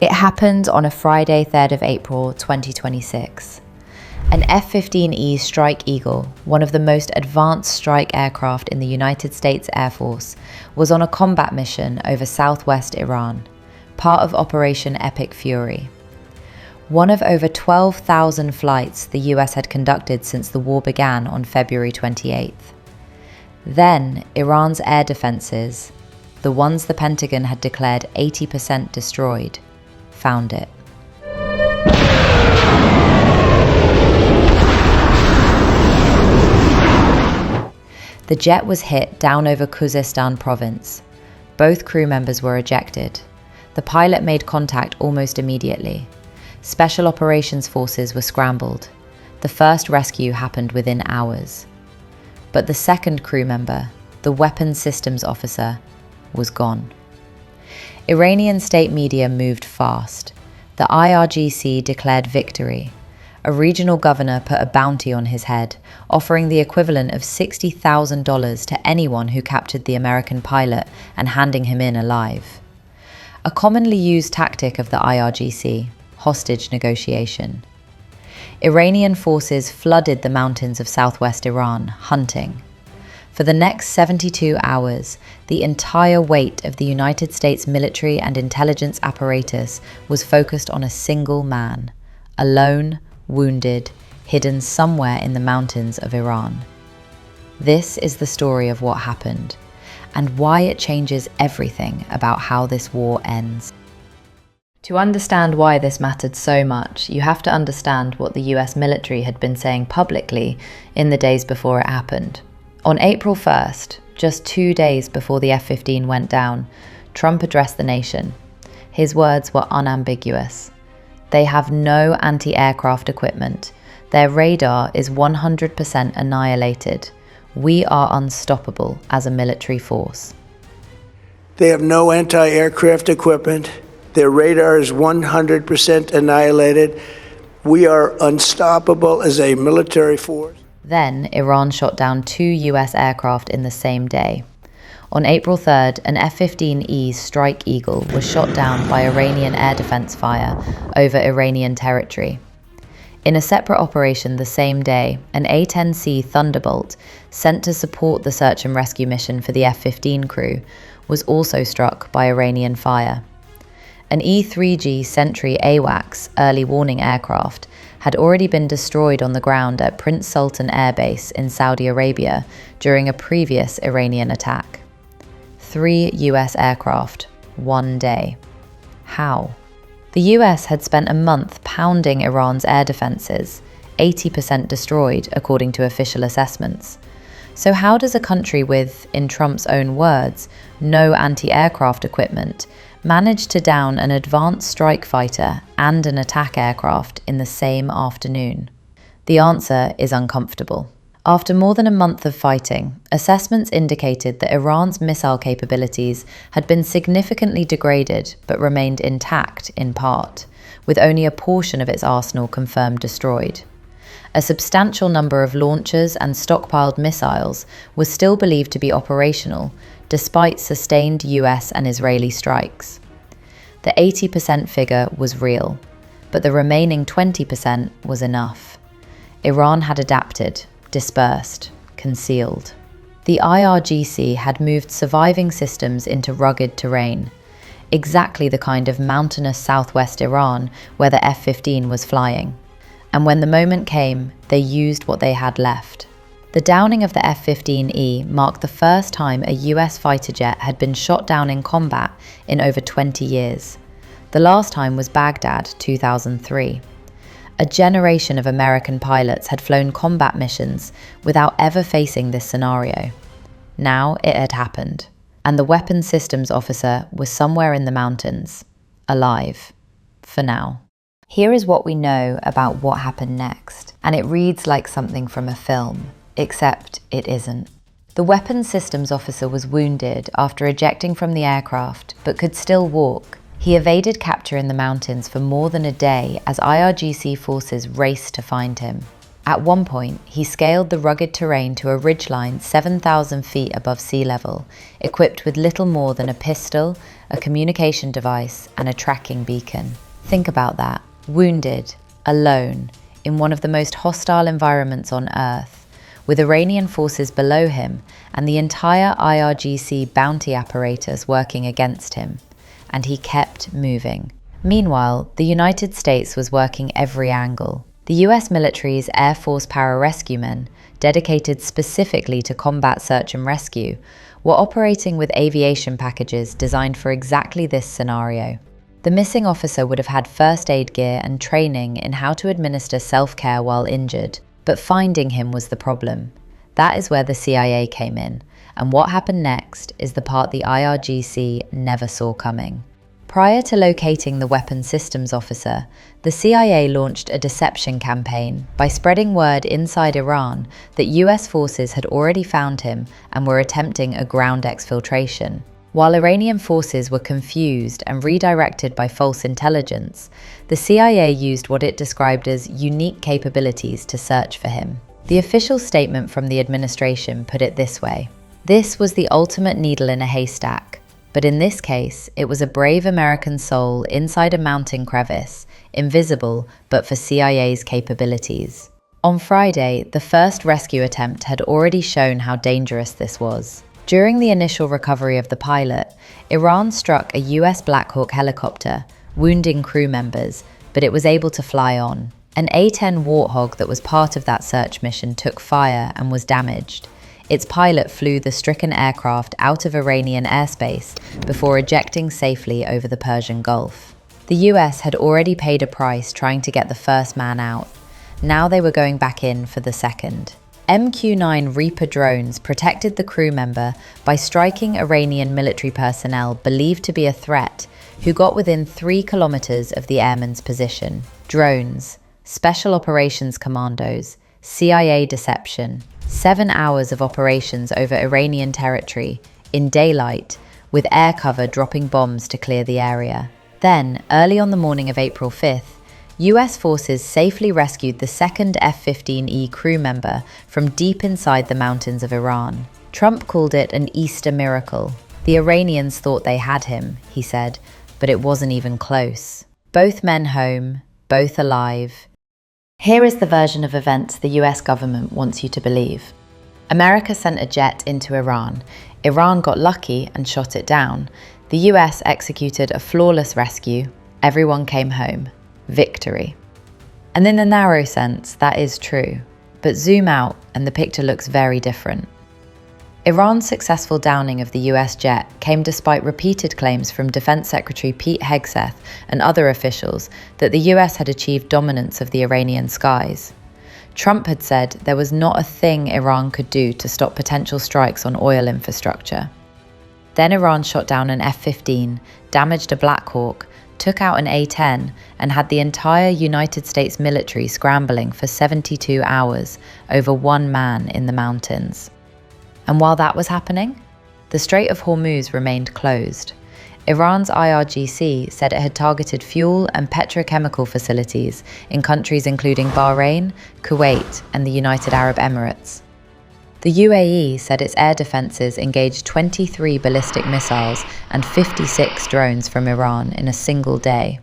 It happened on a Friday, 3rd of April, 2026. An F-15E Strike Eagle, one of the most advanced strike aircraft in the United States Air Force, was on a combat mission over southwest Iran, part of Operation Epic Fury. One of over 12,000 flights the US had conducted since the war began on February 28th. Then, Iran's air defenses, the ones the Pentagon had declared 80% destroyed, found it. The jet was hit down over Khuzestan province. Both crew members were ejected. The pilot made contact almost immediately. Special operations forces were scrambled. The first rescue happened within hours. But the second crew member, the weapons systems officer, was gone. Iranian state media moved fast. The IRGC declared victory. A regional governor put a bounty on his head, offering the equivalent of $60,000 to anyone who captured the American pilot and handing him in alive. A commonly used tactic of the IRGC, hostage negotiation. Iranian forces flooded the mountains of southwest Iran, hunting. For the next 72 hours, the entire weight of the United States military and intelligence apparatus was focused on a single man, alone, wounded, hidden somewhere in the mountains of Iran. This is the story of what happened, and why it changes everything about how this war ends. To understand why this mattered so much, you have to understand what the US military had been saying publicly in the days before it happened. On April 1st, just 2 days before the F-15 went down, Trump addressed the nation. His words were unambiguous. They have no anti-aircraft equipment. Their radar is 100% annihilated. We are unstoppable as a military force. They have no anti-aircraft equipment. Their radar is 100% annihilated. We are unstoppable as a military force. Then, Iran shot down 2 US aircraft in the same day. On April 3rd, an F-15E Strike Eagle was shot down by Iranian air defense fire over Iranian territory. In a separate operation the same day, an A-10C Thunderbolt, sent to support the search and rescue mission for the F-15 crew, was also struck by Iranian fire. An E-3G Sentry AWACS early warning aircraft had already been destroyed on the ground at Prince Sultan Air Base in Saudi Arabia during a previous Iranian attack. 3 US aircraft, 1 day. How? The US had spent a month pounding Iran's air defenses, 80% destroyed according to official assessments. So how does a country with, in Trump's own words, no anti-aircraft equipment manage to down an advanced strike fighter and an attack aircraft in the same afternoon? The answer is uncomfortable. After more than a month of fighting, assessments indicated that Iran's missile capabilities had been significantly degraded but remained intact in part, with only a portion of its arsenal confirmed destroyed. A substantial number of launchers and stockpiled missiles was still believed to be operational, despite sustained US and Israeli strikes. The 80% figure was real, but the remaining 20% was enough. Iran had adapted, dispersed, concealed. The IRGC had moved surviving systems into rugged terrain, exactly the kind of mountainous southwest Iran where the F-15 was flying. And when the moment came, they used what they had left. The downing of the F-15E marked the first time a US fighter jet had been shot down in combat in over 20 years. The last time was Baghdad, 2003. A generation of American pilots had flown combat missions without ever facing this scenario. Now it had happened, and the weapons systems officer was somewhere in the mountains, alive, for now. Here is what we know about what happened next, and it reads like something from a film, except it isn't. The weapons systems officer was wounded after ejecting from the aircraft, but could still walk. He evaded capture in the mountains for more than a day as IRGC forces raced to find him. At one point, he scaled the rugged terrain to a ridgeline 7,000 feet above sea level, equipped with little more than a pistol, a communication device, and a tracking beacon. Think about that. Wounded, alone, in one of the most hostile environments on Earth, with Iranian forces below him and the entire IRGC bounty apparatus working against him. And he kept moving. Meanwhile, the United States was working every angle. The US military's Air Force pararescuemen, dedicated specifically to combat search and rescue, were operating with aviation packages designed for exactly this scenario. The missing officer would have had first aid gear and training in how to administer self-care while injured, but finding him was the problem. That is where the CIA came in, and what happened next is the part the IRGC never saw coming. Prior to locating the weapons systems officer, the CIA launched a deception campaign by spreading word inside Iran that US forces had already found him and were attempting a ground exfiltration. While Iranian forces were confused and redirected by false intelligence, the CIA used what it described as unique capabilities to search for him. The official statement from the administration put it this way: "This was the ultimate needle in a haystack. But in this case, it was a brave American soul inside a mountain crevice, invisible but for CIA's capabilities." On Friday, the first rescue attempt had already shown how dangerous this was. During the initial recovery of the pilot, Iran struck a US Black Hawk helicopter, wounding crew members, but it was able to fly on. An A-10 Warthog that was part of that search mission took fire and was damaged. Its pilot flew the stricken aircraft out of Iranian airspace before ejecting safely over the Persian Gulf. The US had already paid a price trying to get the first man out. Now they were going back in for the second. MQ-9 Reaper drones protected the crew member by striking Iranian military personnel believed to be a threat who got within 3 kilometers of the airman's position. Drones, Special Operations Commandos, CIA deception. 7 hours of operations over Iranian territory, in daylight, with air cover dropping bombs to clear the area. Then, early on the morning of April 5th, US forces safely rescued the second F-15E crew member from deep inside the mountains of Iran. Trump called it an Easter miracle. The Iranians thought they had him, he said, but it wasn't even close. Both men home, both alive. Here is the version of events the US government wants you to believe. America sent a jet into Iran. Iran got lucky and shot it down. The US executed a flawless rescue. Everyone came home. Victory. And in the narrow sense, that is true. But zoom out and the picture looks very different. Iran's successful downing of the US jet came despite repeated claims from Defense Secretary Pete Hegseth and other officials that the US had achieved dominance of the Iranian skies. Trump had said there was not a thing Iran could do to stop potential strikes on oil infrastructure. Then Iran shot down an F-15, damaged a Black Hawk, took out an A-10, and had the entire United States military scrambling for 72 hours over one man in the mountains. And while that was happening, the Strait of Hormuz remained closed. Iran's IRGC said it had targeted fuel and petrochemical facilities in countries including Bahrain, Kuwait, and the United Arab Emirates. The UAE said its air defenses engaged 23 ballistic missiles and 56 drones from Iran in a single day.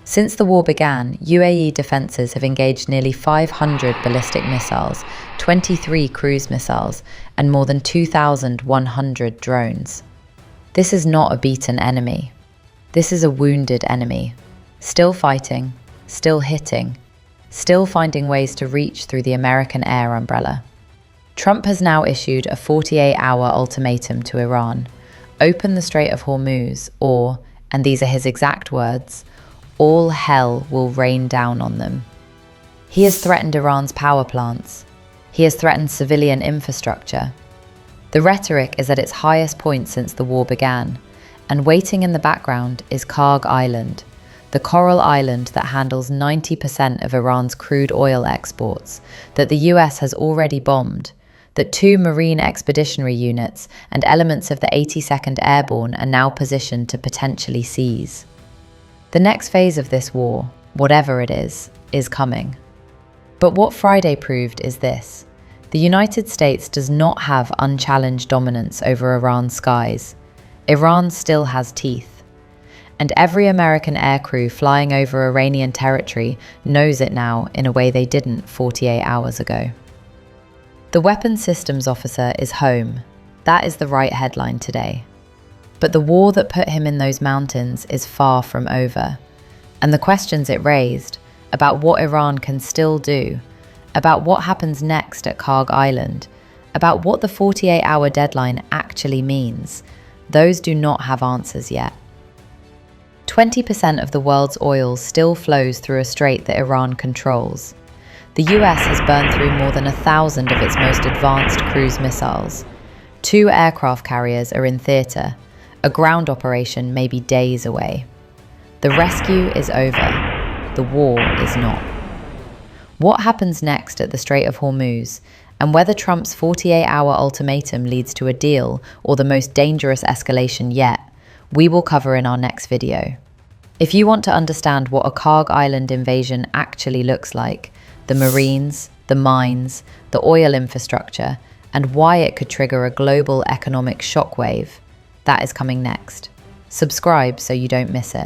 Since the war began, UAE defenses have engaged nearly 500 ballistic missiles, 23 cruise missiles, and more than 2,100 drones. This is not a beaten enemy. This is a wounded enemy. Still fighting, still hitting, still finding ways to reach through the American air umbrella. Trump has now issued a 48-hour ultimatum to Iran. Open the Strait of Hormuz or, and these are his exact words, all hell will rain down on them. He has threatened Iran's power plants. He has threatened civilian infrastructure. The rhetoric is at its highest point since the war began, and waiting in the background is Karg Island, the coral island that handles 90% of Iran's crude oil exports, that the US has already bombed, that 2 Marine Expeditionary Units and elements of the 82nd Airborne are now positioned to potentially seize. The next phase of this war, whatever it is coming. But what Friday proved is this: the United States does not have unchallenged dominance over Iran's skies. Iran still has teeth. And every American aircrew flying over Iranian territory knows it now in a way they didn't 48 hours ago. The weapons systems officer is home. That is the right headline today. But the war that put him in those mountains is far from over. And the questions it raised about what Iran can still do, about what happens next at Karg Island, about what the 48-hour deadline actually means, those do not have answers yet. 20% of the world's oil still flows through a strait that Iran controls. The US has burned through more than 1,000 of its most advanced cruise missiles. 2 aircraft carriers are in theatre. A ground operation may be days away. The rescue is over. The war is not. What happens next at the Strait of Hormuz, and whether Trump's 48-hour ultimatum leads to a deal or the most dangerous escalation yet, we will cover in our next video. If you want to understand what a Karg Island invasion actually looks like, the Marines, the mines, the oil infrastructure, and why it could trigger a global economic shockwave, that is coming next. Subscribe so you don't miss it.